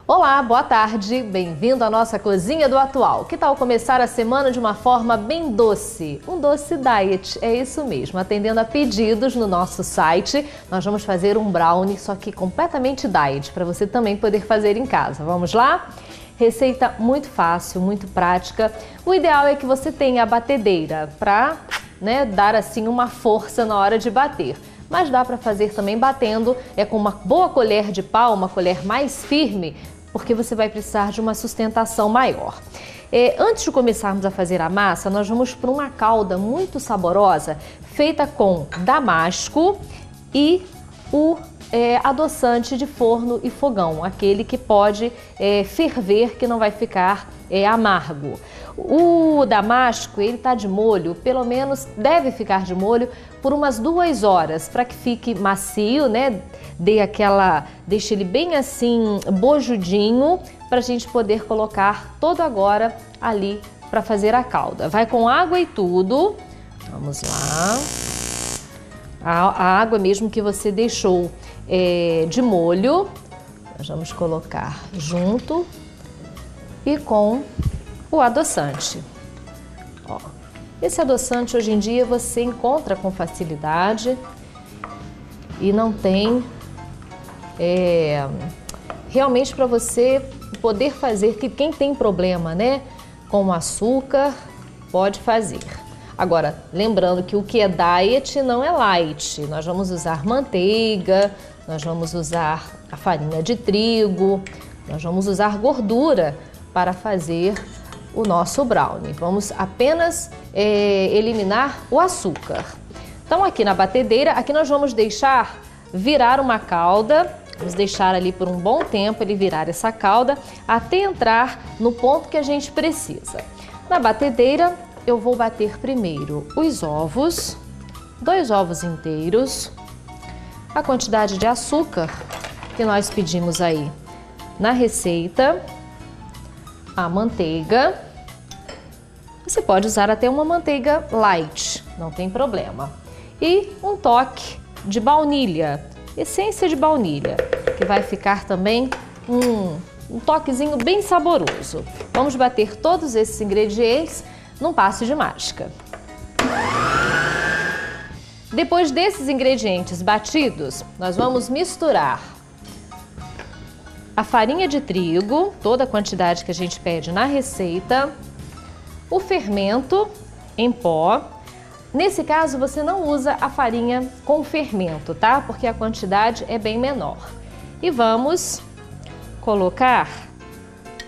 Olá, boa tarde, bem-vindo à nossa Cozinha do Atual. Que tal começar a semana de uma forma bem doce? Um doce diet, é isso mesmo. Atendendo a pedidos no nosso site, nós vamos fazer um brownie, só que completamente diet, para você também poder fazer em casa. Vamos lá? Receita muito fácil, muito prática. O ideal é que você tenha a batedeira para, dar assim uma força na hora de bater. Mas dá para fazer também batendo, com uma boa colher de pau, uma colher mais firme, porque você vai precisar de uma sustentação maior. Antes de começarmos a fazer a massa, nós vamos para uma calda muito saborosa, feita com damasco e o adoçante de forno e fogão, aquele que pode ferver, que não vai ficar amargo. O damasco, ele tá de molho, pelo menos deve ficar de molho por umas 2 horas, para que fique macio, deixe ele bem assim bojudinho, para a gente poder colocar todo agora ali para fazer a calda. Vai com água e tudo. Vamos lá. A água mesmo que você deixou de molho, nós vamos colocar junto e com o adoçante. Ó, esse adoçante hoje em dia você encontra com facilidade e não tem realmente para você poder fazer, que quem tem problema com o açúcar pode fazer. Agora, lembrando que o que é diet não é light. Nós vamos usar manteiga, nós vamos usar a farinha de trigo, nós vamos usar gordura para fazer o nosso brownie. Vamos apenas eliminar o açúcar. Então aqui na batedeira, aqui nós vamos deixar virar uma calda, vamos deixar ali por um bom tempo ele virar essa calda até entrar no ponto que a gente precisa. Na batedeira eu vou bater primeiro os ovos, 2 ovos inteiros, a quantidade de açúcar que nós pedimos aí na receita, a manteiga. Você pode usar até uma manteiga light, não tem problema. E um toque de baunilha, essência de baunilha, que vai ficar também um toquezinho bem saboroso. Vamos bater todos esses ingredientes num passe de mágica. Depois desses ingredientes batidos, nós vamos misturar a farinha de trigo, toda a quantidade que a gente pede na receita, o fermento em pó. Nesse caso, você não usa a farinha com fermento, tá? Porque a quantidade é bem menor. E vamos colocar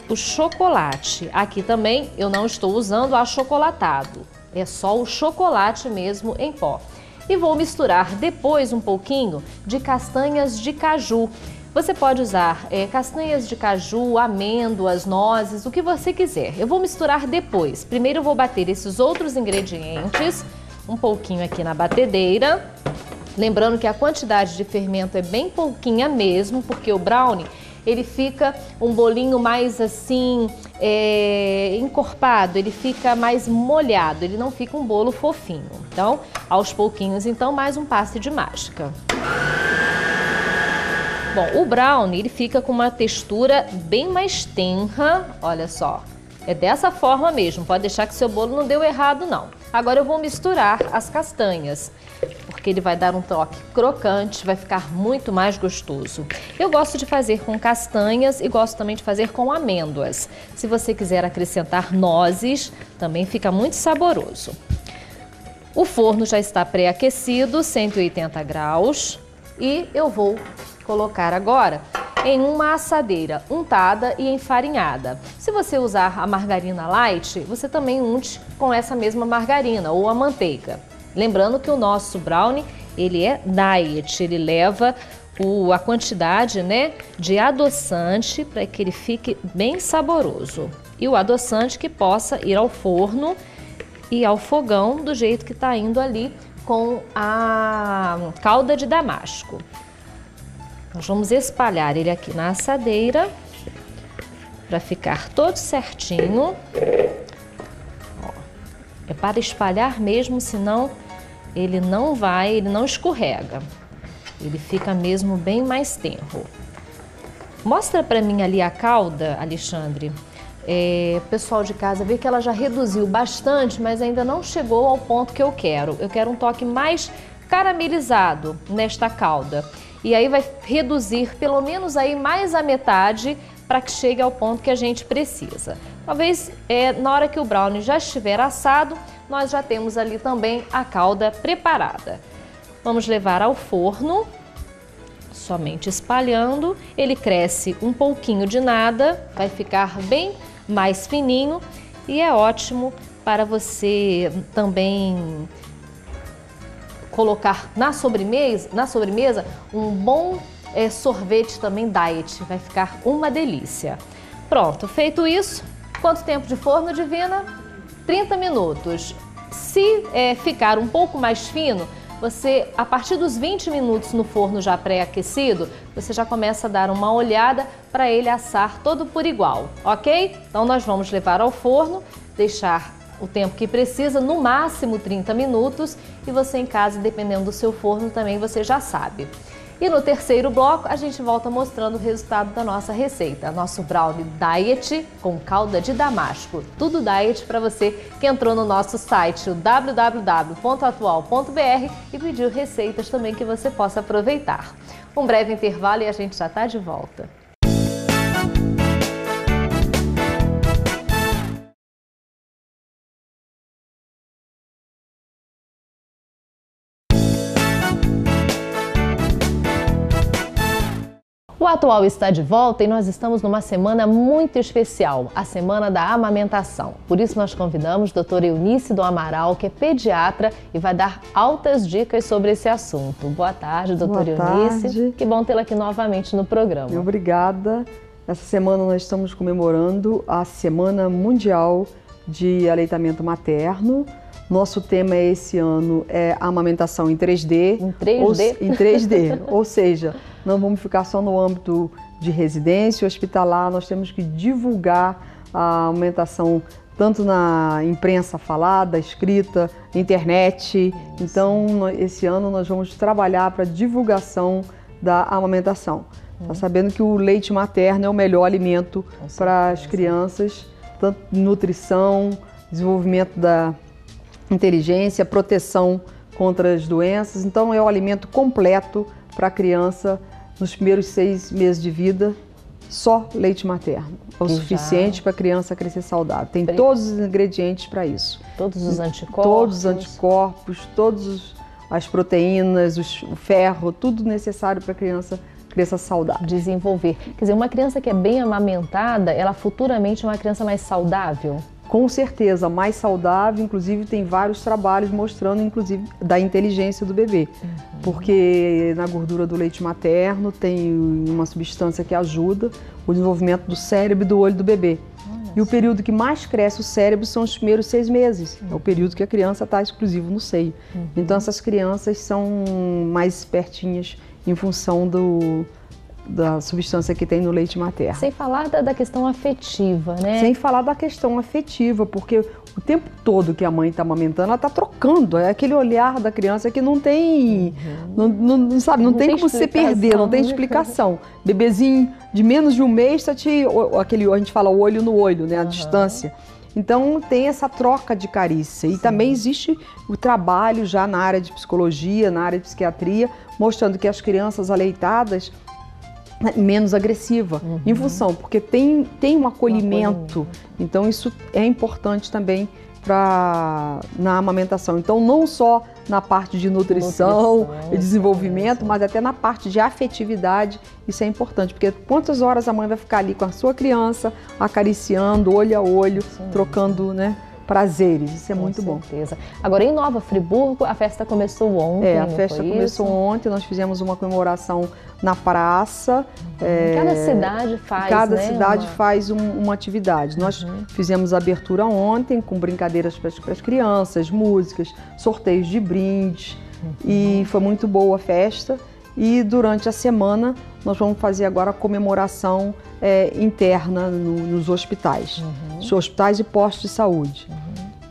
o chocolate. Aqui também eu não estou usando achocolatado, é só o chocolate mesmo em pó. E vou misturar depois um pouquinho de castanhas de caju. Você pode usar castanhas de caju, amêndoas, nozes, o que você quiser. Eu vou misturar depois. Primeiro eu vou bater esses outros ingredientes, um pouquinho aqui na batedeira. Lembrando que a quantidade de fermento é bem pouquinha mesmo, porque o brownie ele fica um bolinho mais assim, encorpado, ele fica mais molhado, ele não fica um bolo fofinho. Então, aos pouquinhos, mais um passe de mágica. Bom, o brownie ele fica com uma textura bem mais tenra, olha só. É dessa forma mesmo, pode deixar que seu bolo não deu errado não. Agora eu vou misturar as castanhas, porque ele vai dar um toque crocante, vai ficar muito mais gostoso. Eu gosto de fazer com castanhas e gosto também de fazer com amêndoas. Se você quiser acrescentar nozes, também fica muito saboroso. O forno já está pré-aquecido, 180 graus, e eu vou colocar agora em uma assadeira untada e enfarinhada. Se você usar a margarina light, você também unte com essa mesma margarina ou a manteiga. Lembrando que o nosso brownie, ele é diet, ele leva a quantidade de adoçante para que ele fique bem saboroso. E o adoçante que possa ir ao forno e ao fogão do jeito que está indo ali com a calda de damasco. Nós vamos espalhar ele aqui na assadeira para ficar todo certinho. Ó, é para espalhar mesmo, senão ele não escorrega. Ele fica mesmo bem mais tenro. Mostra para mim ali a calda, Alexandre. Pessoal de casa, vê que ela já reduziu bastante, mas ainda não chegou ao ponto que eu quero. Eu quero um toque mais caramelizado nesta calda. E aí vai reduzir pelo menos aí mais a metade para que chegue ao ponto que a gente precisa. Talvez na hora que o brownie já estiver assado, nós já temos ali também a calda preparada. Vamos levar ao forno, somente espalhando. Ele cresce um pouquinho de nada, vai ficar bem mais fininho e é ótimo para você também colocar na sobremesa um bom sorvete também diet, vai ficar uma delícia. Pronto, feito isso, quanto tempo de forno, Divina? 30 minutos. Se ficar um pouco mais fino, você, a partir dos 20 minutos no forno já pré-aquecido, você já começa a dar uma olhada para ele assar todo por igual, ok? Então nós vamos levar ao forno, deixar o tempo que precisa, no máximo 30 minutos, e você em casa, dependendo do seu forno também, você já sabe. E no terceiro bloco, a gente volta mostrando o resultado da nossa receita. Nosso brownie diet com calda de damasco. Tudo diet para você que entrou no nosso site, o www.atual.br, e pediu receitas também que você possa aproveitar. Um breve intervalo e a gente já está de volta. O Atual está de volta e nós estamos numa semana muito especial, a Semana da Amamentação. Por isso nós convidamos a doutora Eunice do Amaral, que é pediatra e vai dar altas dicas sobre esse assunto. Boa tarde, doutora Eunice. Tarde. Que bom tê-la aqui novamente no programa. Obrigada. Essa semana nós estamos comemorando a Semana Mundial de Aleitamento Materno. Nosso tema esse ano é amamentação em 3D. Em 3D? Em 3D, ou seja, não vamos ficar só no âmbito de residência hospitalar, nós temos que divulgar a amamentação tanto na imprensa falada, escrita, internet. Então, esse ano nós vamos trabalhar para a divulgação da amamentação. Está sabendo que o leite materno é o melhor alimento para as crianças, tanto nutrição, desenvolvimento da inteligência, proteção contra as doenças. Então é o alimento completo para a criança nos primeiros 6 meses de vida. Só leite materno é o suficiente para a criança crescer saudável. Tem todos os ingredientes para isso. Todos os anticorpos. Todos os anticorpos, todas as proteínas, o ferro, tudo necessário para a criança crescer saudável. Desenvolver. Quer dizer, uma criança que é bem amamentada, ela futuramente é uma criança mais saudável? Com certeza, mais saudável, inclusive tem vários trabalhos mostrando, inclusive, da inteligência do bebê. Porque na gordura do leite materno tem uma substância que ajuda o desenvolvimento do cérebro e do olho do bebê. E o período que mais cresce o cérebro são os primeiros 6 meses. É o período que a criança está exclusivo no seio. Então essas crianças são mais espertinhas em função da substância que tem no leite materno. Sem falar da questão afetiva, né? Sem falar da questão afetiva, porque o tempo todo que a mãe está amamentando, ela está trocando. É aquele olhar da criança que não tem, não tem como você perder, não tem explicação. Bebezinho de menos de 1 mês, a gente fala o olho no olho, né? A distância. Então tem essa troca de carícia. E também existe o trabalho já na área de psicologia, na área de psiquiatria, mostrando que as crianças aleitadas menos agressiva, em função, porque tem um acolhimento. Então isso é importante também na amamentação. Então não só na parte de nutrição e desenvolvimento, mas até na parte de afetividade, isso é importante, porque quantas horas a mãe vai ficar ali com a sua criança, acariciando, olho a olho, trocando, né, prazeres, isso é muito bom. Com certeza. Agora, em Nova Friburgo, a festa começou ontem. A festa começou ontem, nós fizemos uma comemoração na praça. Cada cidade faz, Cada cidade faz uma atividade. Nós fizemos a abertura ontem, com brincadeiras para as crianças, músicas, sorteios de brindes, e foi muito boa a festa. E durante a semana, nós vamos fazer agora a comemoração interna nos hospitais, nos hospitais e postos de saúde.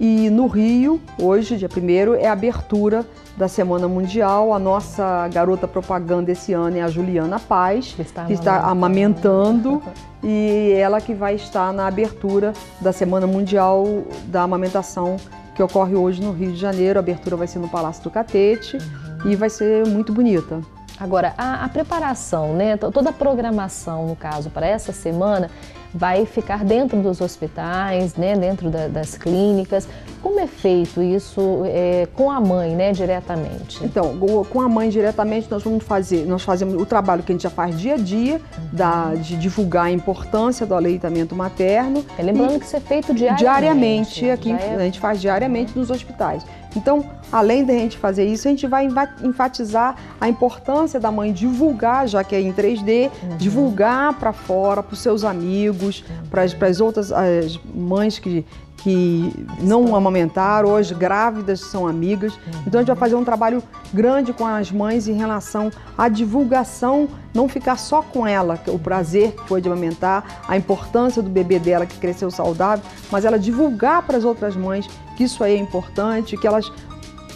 E no Rio, hoje, dia 1º, é a abertura da Semana Mundial. A nossa garota propaganda esse ano é a Juliana Paz, que está amamentando, e ela que vai estar na abertura da Semana Mundial da Amamentação, que ocorre hoje no Rio de Janeiro. A abertura vai ser no Palácio do Catete e vai ser muito bonita. Agora, a preparação, né, toda a programação, no caso, para essa semana, vai ficar dentro dos hospitais, né, dentro das clínicas. Como é feito isso com a mãe, né, diretamente? Então, com a mãe diretamente nós fazemos o trabalho que a gente já faz dia a dia, de divulgar a importância do aleitamento materno. Lembrando que isso é feito diariamente. Diariamente, aqui a gente faz diariamente nos hospitais. Então, além da gente fazer isso, a gente vai enfatizar a importância da mãe divulgar, já que é em 3D, divulgar para fora, para os seus amigos, para as outras mães que não amamentaram, hoje grávidas, são amigas. Então a gente vai fazer um trabalho grande com as mães em relação à divulgação, não ficar só com ela, o prazer que foi de amamentar, a importância do bebê dela que cresceu saudável, mas ela divulgar para as outras mães que isso aí é importante, que elas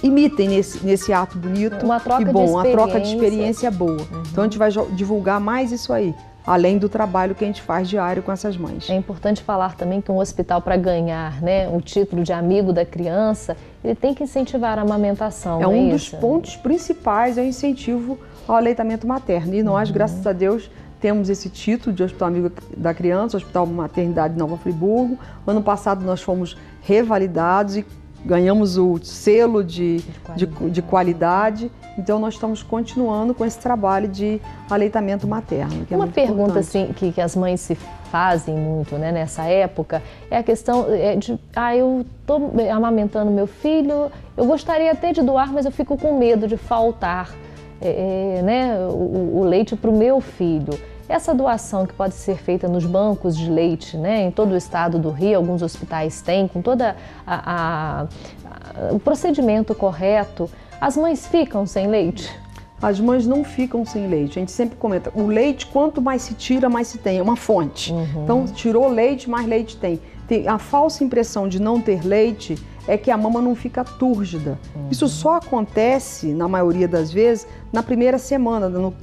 imitem nesse ato bonito e bom, uma troca de experiência boa. Então a gente vai divulgar mais isso aí, além do trabalho que a gente faz diário com essas mães. É importante falar também que um hospital, para ganhar, né, o título de amigo da criança, ele tem que incentivar a amamentação. É um dos pontos principais, é o incentivo ao aleitamento materno. E nós, graças a Deus, temos esse título de Hospital Amigo da Criança, Hospital Maternidade Nova Friburgo. Ano passado nós fomos revalidados e ganhamos o selo de qualidade. Então nós estamos continuando com esse trabalho de aleitamento materno. Uma pergunta assim, que as mães se fazem muito, né, nessa época é a questão de eu estou amamentando meu filho, eu gostaria até de doar, mas eu fico com medo de faltar né, o leite para o meu filho. Essa doação que pode ser feita nos bancos de leite, né, em todo o estado do Rio, alguns hospitais têm, com todo o procedimento correto, as mães ficam sem leite? As mães não ficam sem leite. A gente sempre comenta, o leite, quanto mais se tira, mais se tem. É uma fonte. Então, tirou leite, mais leite tem. A falsa impressão de não ter leite é que a mama não fica túrgida. Isso só acontece, na maioria das vezes, na primeira semana, no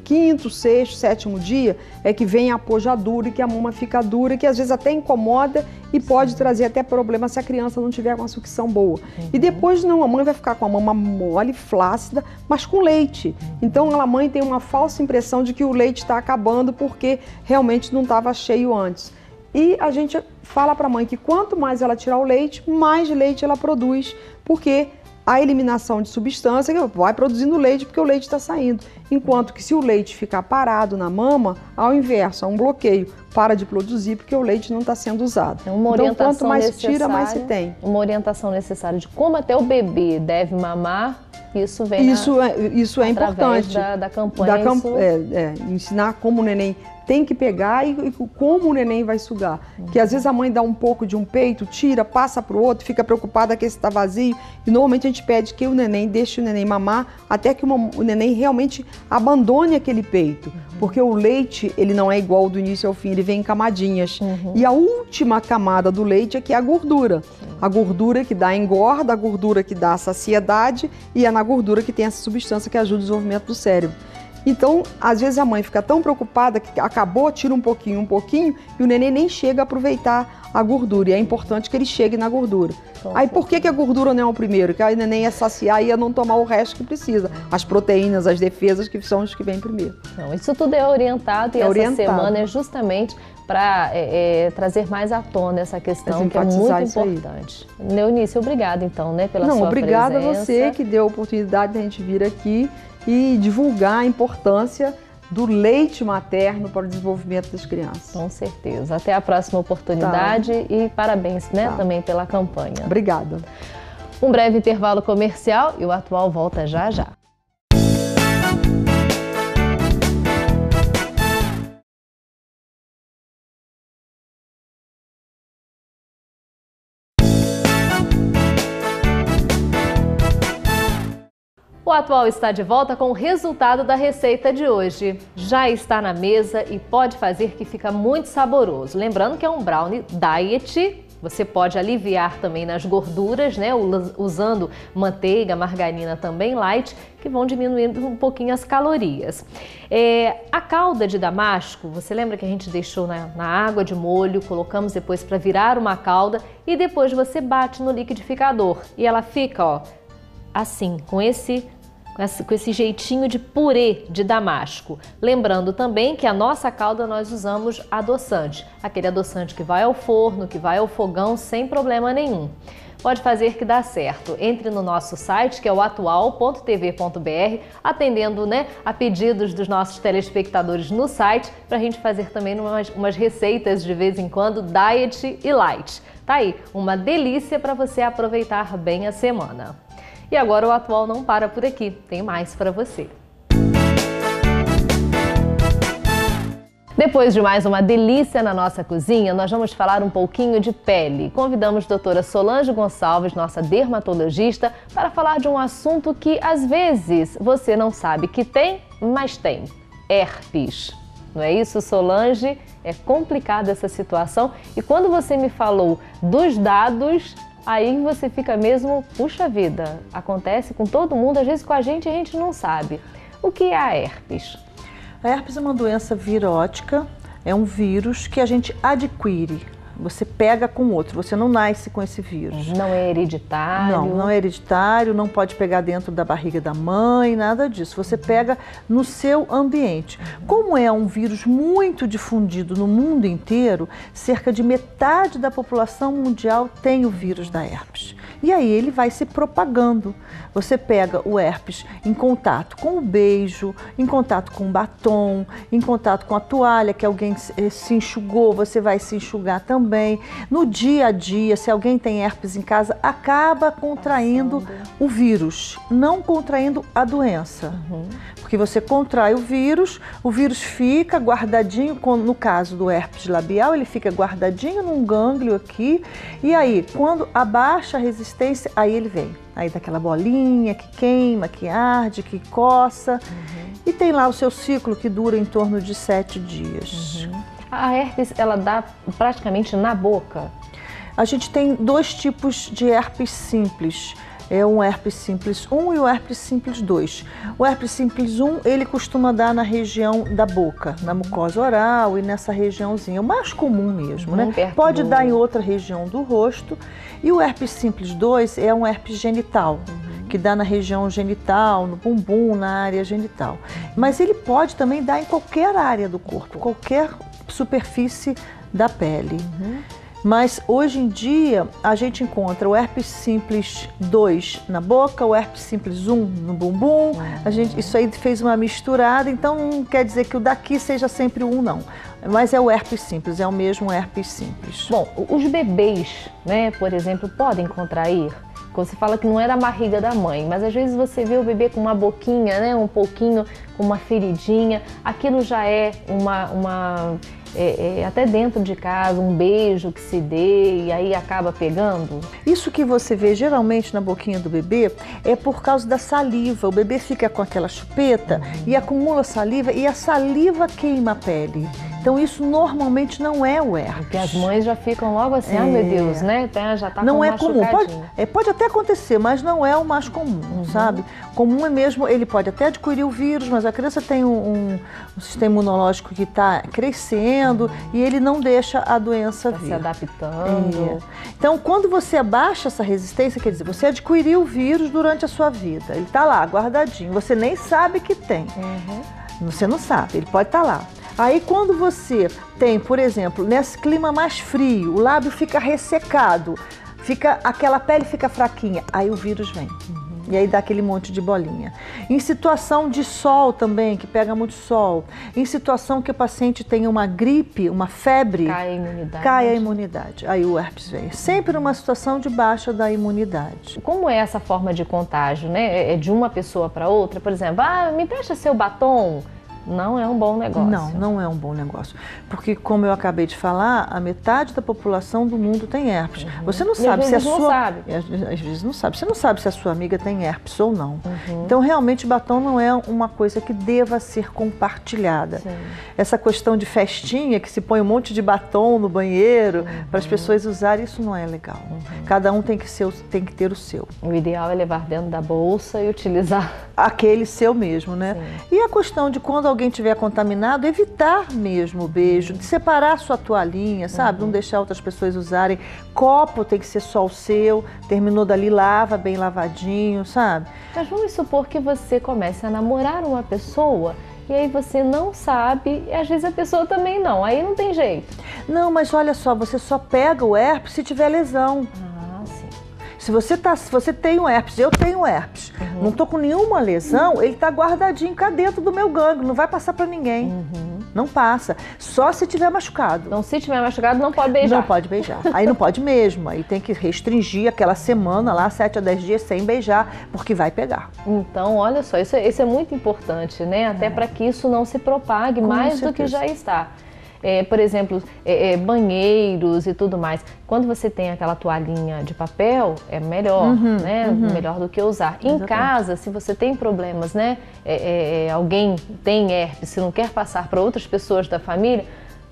quinto, sexto, sétimo dia, é que vem a pojadura e que a mama fica dura, que às vezes até incomoda e pode trazer até problema se a criança não tiver uma sucção boa. E depois não, a mãe vai ficar com a mama mole, flácida, mas com leite. Então a mãe tem uma falsa impressão de que o leite está acabando porque realmente não estava cheio antes. E a gente fala para a mãe que quanto mais ela tirar o leite, mais leite ela produz, porque a eliminação de substância vai produzindo leite porque o leite está saindo. Enquanto que se o leite ficar parado na mama, ao inverso, há um bloqueio, para de produzir porque o leite não está sendo usado. Então quanto mais se tira, mais se tem. Uma orientação necessária de como até o bebê deve mamar, isso vem isso é importante. Da campanha. Ensinar como o neném tem que pegar e como o neném vai sugar. Que às vezes a mãe dá um pouco de um peito, tira, passa para o outro, fica preocupada que esse está vazio. E normalmente a gente pede que o neném deixe o neném mamar até que o neném realmente abandone aquele peito. Porque o leite, ele não é igual do início ao fim, ele vem em camadinhas. E a última camada do leite é que é a gordura. A gordura que dá engorda, a gordura que dá saciedade e é na gordura que tem essa substância que ajuda o desenvolvimento do cérebro. Então, às vezes a mãe fica tão preocupada que acabou, tira um pouquinho, e o neném nem chega a aproveitar a gordura. E é importante que ele chegue na gordura. Aí por que a gordura não é o primeiro? Que aí o neném ia saciar e ia não tomar o resto que precisa. As proteínas, as defesas, que são os que vêm primeiro. Não, isso tudo é orientado e essa semana é justamente para trazer mais à tona essa questão que é muito importante. Neunice, obrigada então, né, pela sua presença. Obrigada a você que deu a oportunidade de a gente vir aqui e divulgar a importância do leite materno para o desenvolvimento das crianças. Com certeza. Até a próxima oportunidade e parabéns, né, também pela campanha. Obrigada. Um breve intervalo comercial e o Atual volta já já. O Atual está de volta com o resultado da receita de hoje. Já está na mesa e pode fazer que fica muito saboroso. Lembrando que é um brownie diet Você pode aliviar também nas gorduras, né? Usando manteiga, margarina também light, que vão diminuindo um pouquinho as calorias. A calda de damasco, você lembra que a gente deixou na água de molho, colocamos depois para virar uma calda e depois você bate no liquidificador e ela fica, ó, assim, com esse jeitinho de purê de damasco. Lembrando também que a nossa calda nós usamos adoçante, aquele adoçante que vai ao forno, que vai ao fogão sem problema nenhum. Pode fazer que dá certo. Entre no nosso site, que é o atual.tv.br, atendendo, né, a pedidos dos nossos telespectadores no site, para a gente fazer também umas receitas de vez em quando, diet e light. Tá aí, uma delícia para você aproveitar bem a semana. E agora o Atual não para por aqui, tem mais para você. Depois de mais uma delícia na nossa cozinha, nós vamos falar um pouquinho de pele. Convidamos a doutora Solange Gonçalves, nossa dermatologista, para falar de um assunto que às vezes você não sabe que tem, mas tem: herpes. Não é isso, Solange? É complicada essa situação e quando você me falou dos dados, aí você fica mesmo, puxa vida, acontece com todo mundo, às vezes com a gente não sabe. O que é a herpes? A herpes é uma doença virótica, é um vírus que a gente adquire. Você pega com outro, você não nasce com esse vírus. Não é hereditário? Não é hereditário, não pode pegar dentro da barriga da mãe, nada disso. Você pega no seu ambiente. Como é um vírus muito difundido no mundo inteiro, cerca de metade da população mundial tem o vírus da herpes. E aí ele vai se propagando. Você pega o herpes em contato com o beijo, em contato com o batom, em contato com a toalha que alguém se enxugou, você vai se enxugar também. No dia a dia, se alguém tem herpes em casa, acaba contraindo o vírus, não contraindo a doença. Porque você contrai o vírus fica guardadinho, no caso do herpes labial, ele fica guardadinho num gânglio aqui, e aí, quando abaixa a resistência, aí ele vem. Aí dá aquela bolinha que queima, que arde, que coça, e tem lá o seu ciclo que dura em torno de 7 dias. A herpes, ela dá praticamente na boca? A gente tem 2 tipos de herpes simples. É um herpes simples 1 e o herpes simples 2. O herpes simples 1, ele costuma dar na região da boca, na mucosa oral e nessa regiãozinha, o mais comum mesmo, né? Pode dar em outra região do rosto. E o herpes simples 2 é um herpes genital, que dá na região genital, no bumbum, na área genital. Mas ele pode também dar em qualquer área do corpo, qualquer superfície da pele. Mas hoje em dia a gente encontra o herpes simples 2 na boca, o herpes simples 1 no bumbum. Isso aí fez uma misturada, então não quer dizer que o daqui seja sempre o 1, não. Mas é o herpes simples, é o mesmo herpes simples. Bom, os bebês, né, por exemplo, podem contrair? Você fala que não é da barriga da mãe, mas às vezes você vê o bebê com uma boquinha, né, um pouquinho, com uma feridinha, aquilo já é até dentro de casa, um beijo que se dê e aí acaba pegando? Isso que você vê geralmente na boquinha do bebê é por causa da saliva. O bebê fica com aquela chupeta e acumula saliva e a saliva queima a pele. Então isso normalmente não é o herpes. Porque as mães já ficam logo assim, ai meu Deus, né? Já tá não com é comum. Pode até acontecer, mas não é o mais comum, sabe? Comum é mesmo, ele pode até adquirir o vírus, mas a criança tem um sistema imunológico que está crescendo e ele não deixa a doença vir. Se adaptando. Então, quando você abaixa essa resistência, quer dizer, você adquiriu o vírus durante a sua vida. Ele está lá, guardadinho, você nem sabe que tem. Você não sabe, ele pode estar lá. Aí quando você tem, por exemplo, nesse clima mais frio, o lábio fica ressecado, aquela pele fica fraquinha, aí o vírus vem. E aí dá aquele monte de bolinha. Em situação de sol também, que pega muito sol, em situação que o paciente tem uma gripe, uma febre, cai a imunidade. Aí o herpes vem. Sempre numa situação de baixa da imunidade. Como é essa forma de contágio, né? É de uma pessoa para outra? Por exemplo, me presta seu batom. não é um bom negócio. Não, não é um bom negócio. Porque, como eu acabei de falar, a metade da população do mundo tem herpes. Você não sabe se a sua... não sabe. Às vezes não sabe. Você não sabe se a sua amiga tem herpes ou não. Então, realmente, batom não é uma coisa que deva ser compartilhada. Sim. Essa questão de festinha, que se põe um monte de batom no banheiro para as pessoas usarem, isso não é legal. Cada um tem que ter o seu. O ideal é levar dentro da bolsa e utilizar aquele seu mesmo, né? Sim. E a questão de quando alguém estiver contaminado, evitar mesmo o beijo, de separar a sua toalhinha, sabe? Não deixar outras pessoas usarem. Copo tem que ser só o seu, terminou dali, lava bem lavadinho, sabe? Mas vamos supor que você comece a namorar uma pessoa e aí você não sabe, e às vezes a pessoa também não, aí não tem jeito. Não, mas olha só, você só pega o herpes se tiver lesão. Se você tem um herpes, eu tenho herpes, não tô com nenhuma lesão, ele tá guardadinho cá dentro do meu gânglio, não vai passar para ninguém. Não passa, só se tiver machucado. Então, se tiver machucado, não pode beijar. Não pode beijar. Aí não pode mesmo, aí tem que restringir aquela semana lá, 7 a 10 dias sem beijar, porque vai pegar. Então, olha só, isso é muito importante, né? Até para que isso não se propague mais do que já está. Por exemplo, banheiros e tudo mais. Quando você tem aquela toalhinha de papel, é melhor, né? Melhor do que usar. Exatamente. Em casa, se você tem problemas, né? Alguém tem herpes, se não quer passar para outras pessoas da família,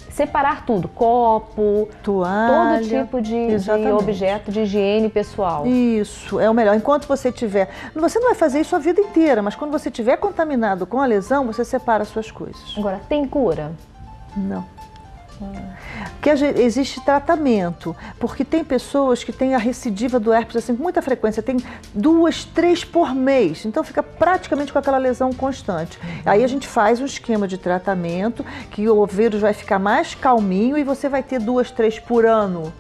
separar tudo, copo, toalha, todo tipo de objeto de higiene pessoal. Isso, é o melhor. Enquanto você tiver... Você não vai fazer isso a vida inteira, mas quando você estiver contaminado com a lesão, você separa as suas coisas. Agora, tem cura? Não. Porque existe tratamento, porque tem pessoas que têm a recidiva do herpes assim com muita frequência, tem 2, 3 por mês, então fica praticamente com aquela lesão constante. Aí a gente faz um esquema de tratamento que o vírus vai ficar mais calminho e você vai ter 2, 3 por ano,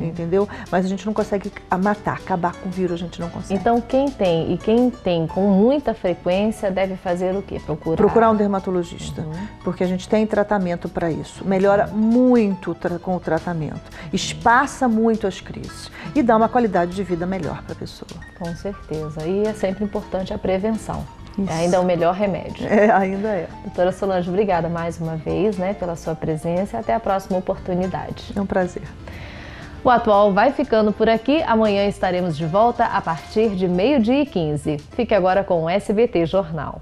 entendeu? Mas a gente não consegue matar, acabar com o vírus, a gente não consegue. Então quem tem com muita frequência deve fazer o quê? Procurar um dermatologista, porque a gente tem tratamento para isso. Melhora muito com o tratamento, espaça muito as crises e dá uma qualidade de vida melhor para a pessoa. Com certeza, e é sempre importante a prevenção. Isso. Ainda é o melhor remédio. Ainda é. Doutora Solange, obrigada mais uma vez, né, pela sua presença e até a próxima oportunidade. É um prazer. O Atual vai ficando por aqui. Amanhã estaremos de volta a partir de 12h15. Fique agora com o SBT Jornal.